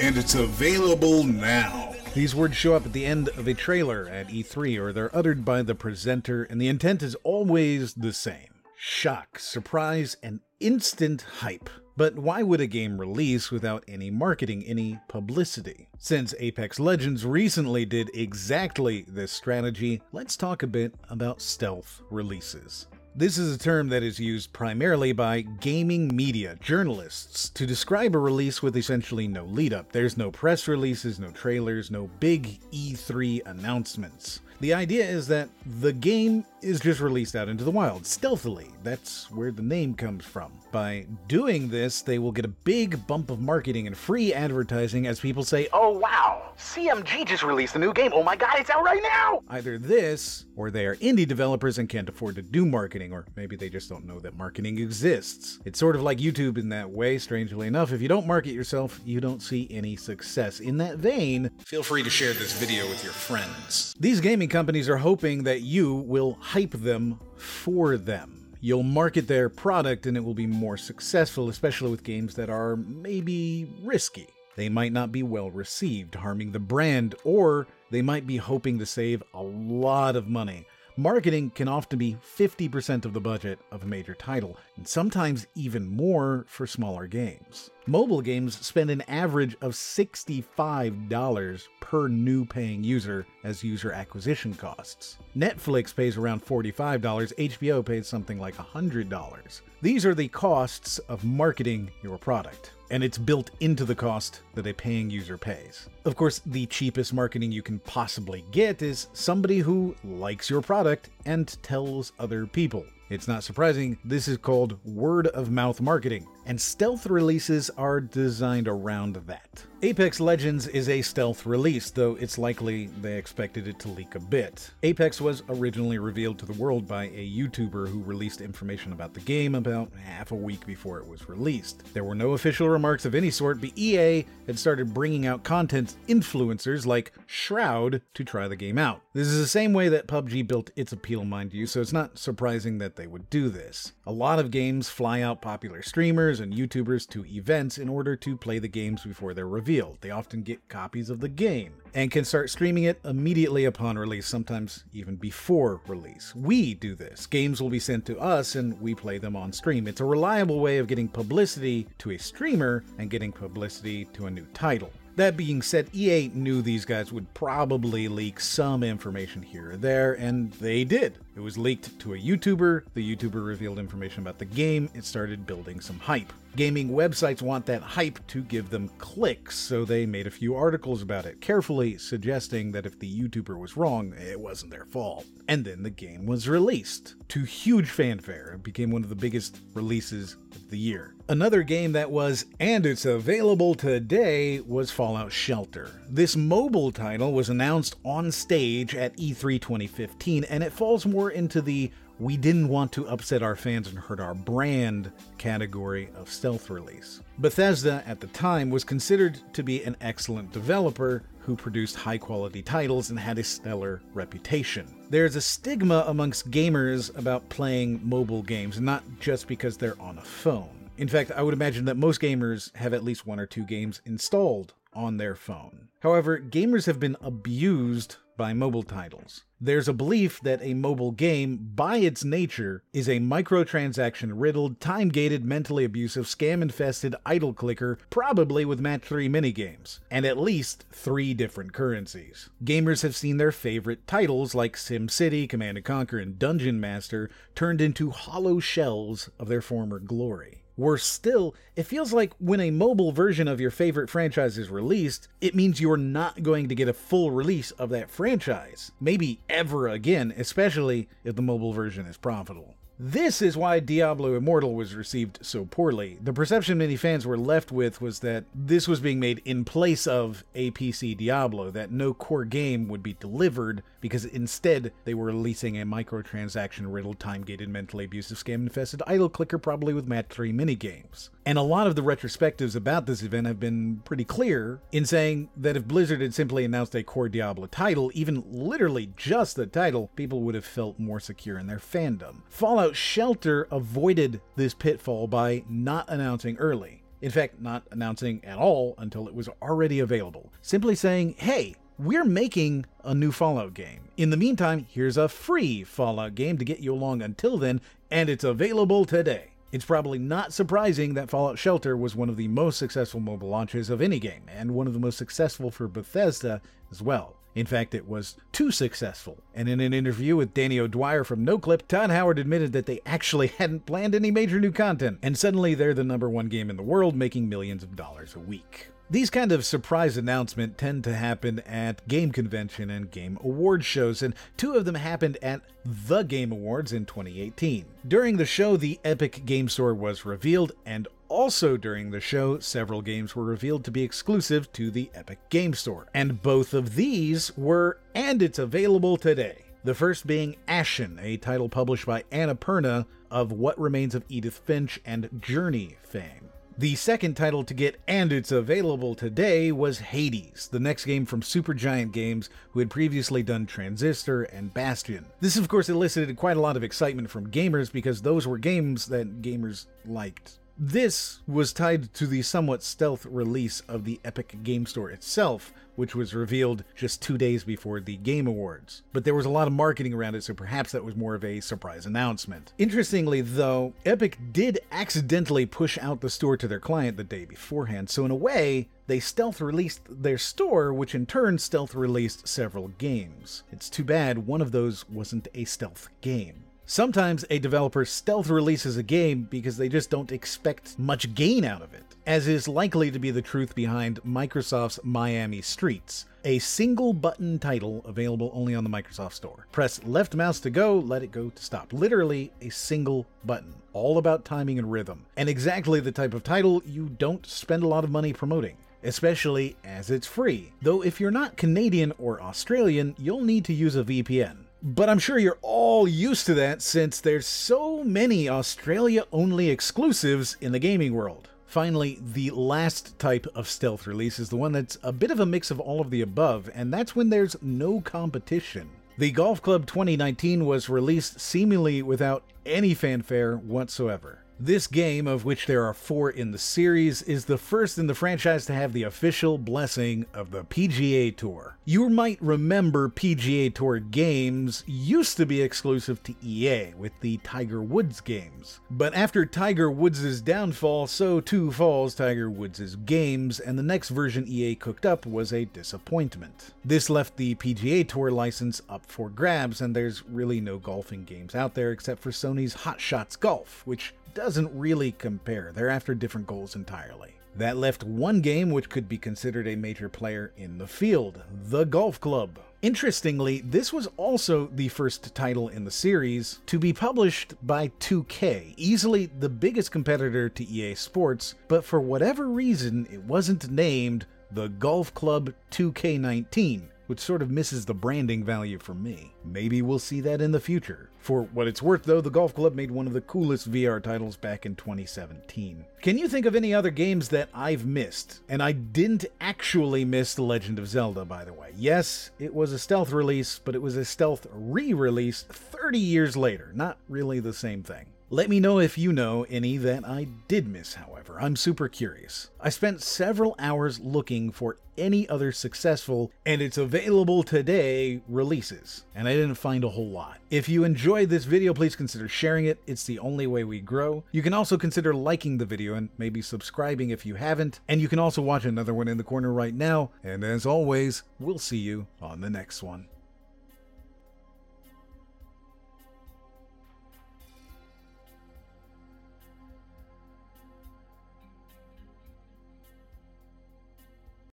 and it's available now. These words show up at the end of a trailer at E3, or they're uttered by the presenter, and the intent is always the same. Shock, surprise, and instant hype. But why would a game release without any marketing, any publicity? Since Apex Legends recently did exactly this strategy, let's talk a bit about stealth releases. This is a term that is used primarily by gaming media journalists to describe a release with essentially no lead-up. There's no press releases, no trailers, no big E3 announcements. The idea is that the game is just released out into the wild, stealthily. That's where the name comes from. By doing this, they will get a big bump of marketing and free advertising as people say, "Oh wow, CMG just released a new game, oh my god, it's out right now!" Either this, or they are indie developers and can't afford to do marketing, or maybe they just don't know that marketing exists. It's sort of like YouTube in that way, strangely enough. If you don't market yourself, you don't see any success. In that vein, Feel free to share this video with your friends. these gaming companies are hoping that you will hype them for them. You'll market their product and it will be more successful, especially with games that are maybe risky. They might not be well received, harming the brand, or they might be hoping to save a lot of money. Marketing can often be 50% of the budget of a major title, and sometimes even more for smaller games. Mobile games spend an average of $65 per new paying user as user acquisition costs. Netflix pays around $45, HBO pays something like $100. These are the costs of marketing your product, and it's built into the cost that a paying user pays. Of course, the cheapest marketing you can possibly get is somebody who likes your product and tells other people. It's not surprising, this is called word-of-mouth marketing, and stealth releases are designed around that. Apex Legends is a stealth release, though it's likely they expected it to leak a bit. Apex was originally revealed to the world by a YouTuber who released information about the game about half a week before it was released. There were no official remarks of any sort, but EA had started bringing out content influencers like Shroud to try the game out. This is the same way that PUBG built its appeal, mind you, so it's not surprising that they would do this. A lot of games fly out popular streamers and YouTubers to events in order to play the games before they're revealed. They often get copies of the game and can start streaming it immediately upon release, sometimes even before release. We do this. Games will be sent to us and we play them on stream. It's a reliable way of getting publicity to a streamer and getting publicity to a new title. That being said, EA knew these guys would probably leak some information here or there, and they did. It was leaked to a YouTuber, the YouTuber revealed information about the game, it started building some hype. Gaming websites want that hype to give them clicks, so they made a few articles about it, carefully suggesting that if the YouTuber was wrong, it wasn't their fault. And then the game was released. To huge fanfare, it became one of the biggest releases of the year. Another game that was, and it's available today, was Fallout Shelter. This mobile title was announced on stage at E3 2015, and it falls more into the "we didn't want to upset our fans and hurt our brand" category of stealth release. Bethesda, at the time, was considered to be an excellent developer who produced high-quality titles and had a stellar reputation. There's a stigma amongst gamers about playing mobile games, not just because they're on a phone. In fact, I would imagine that most gamers have at least one or two games installed on their phone. However, gamers have been abused by mobile titles. There's a belief that a mobile game, by its nature, is a microtransaction-riddled, time-gated, mentally abusive, scam-infested idle clicker, probably with match 3 minigames, and at least 3 different currencies. Gamers have seen their favorite titles like SimCity, Command & Conquer, and Dungeon Master turned into hollow shells of their former glory. Worse still, it feels like when a mobile version of your favorite franchise is released, it means you're not going to get a full release of that franchise. Maybe ever again, especially if the mobile version is profitable. This is why Diablo Immortal was received so poorly. The perception many fans were left with was that this was being made in place of a PC Diablo, that no core game would be delivered because instead they were releasing a microtransaction-riddled, time-gated, mentally abusive, scam-infested idle clicker, probably with match 3 minigames. And a lot of the retrospectives about this event have been pretty clear in saying that if Blizzard had simply announced a core Diablo title, even literally just the title, people would have felt more secure in their fandom. Fallout Shelter avoided this pitfall by not announcing early. In fact, not announcing at all until it was already available. Simply saying, hey, we're making a new Fallout game. In the meantime, here's a free Fallout game to get you along until then, and it's available today. It's probably not surprising that Fallout Shelter was one of the most successful mobile launches of any game, and one of the most successful for Bethesda as well. In fact, it was too successful. And in an interview with Danny O'Dwyer from NoClip, Todd Howard admitted that they actually hadn't planned any major new content, and suddenly they're the #1 game in the world, making millions of dollars a week. These kind of surprise announcements tend to happen at game convention and game award shows, and 2 of them happened at the Game Awards in 2018. During the show, the Epic Game Store was revealed, and also during the show, several games were revealed to be exclusive to the Epic Game Store. And both of these were, and it's available today. The first being Ashen, a title published by Annapurna of What Remains of Edith Finch and Journey fame. The second title to get, and it's available today, was Hades, the next game from Supergiant Games, who had previously done Transistor and Bastion. This, of course, elicited quite a lot of excitement from gamers because those were games that gamers liked. This was tied to the somewhat stealth release of the Epic Game Store itself, which was revealed just 2 days before the Game Awards. But there was a lot of marketing around it, so perhaps that was more of a surprise announcement. Interestingly, though, Epic did accidentally push out the store to their client the day beforehand, so in a way, they stealth released their store, which in turn stealth released several games. It's too bad one of those wasn't a stealth game. Sometimes a developer stealth releases a game because they just don't expect much gain out of it, as is likely to be the truth behind Microsoft's Miami Streets, a single-button title available only on the Microsoft Store. Press left mouse to go, let it go to stop. Literally a single button, all about timing and rhythm, and exactly the type of title you don't spend a lot of money promoting, especially as it's free. Though if you're not Canadian or Australian, you'll need to use a VPN. But I'm sure you're all used to that since there's so many Australia-only exclusives in the gaming world. Finally, the last type of stealth release is the one that's a bit of a mix of all of the above, and that's when there's no competition. The Golf Club 2019 was released seemingly without any fanfare whatsoever. This game, of which there are 4 in the series, is the first in the franchise to have the official blessing of the PGA Tour. You might remember PGA Tour games used to be exclusive to EA with the Tiger Woods games. But after Tiger Woods' downfall, so too falls Tiger Woods' games, and the next version EA cooked up was a disappointment. This left the PGA Tour license up for grabs, and there's really no golfing games out there except for Sony's Hot Shots Golf, which doesn't really compare. They're after different goals entirely. That left one game which could be considered a major player in the field, the Golf Club. Interestingly, this was also the first title in the series to be published by 2K, easily the biggest competitor to EA Sports, but for whatever reason it wasn't named the Golf Club 2K19, which sort of misses the branding value for me. Maybe we'll see that in the future. For what it's worth though, the Golf Club made one of the coolest VR titles back in 2017. Can you think of any other games that I've missed? And I didn't actually miss The Legend of Zelda, by the way. Yes, it was a stealth release, but it was a stealth re-release 30 years later. Not really the same thing. Let me know if you know any that I did miss, however. I'm super curious. I spent several hours looking for any other successful, and it's available today, releases, and I didn't find a whole lot. If you enjoyed this video, please consider sharing it. It's the only way we grow. You can also consider liking the video and maybe subscribing if you haven't, and you can also watch another one in the corner right now, and as always, we'll see you on the next one.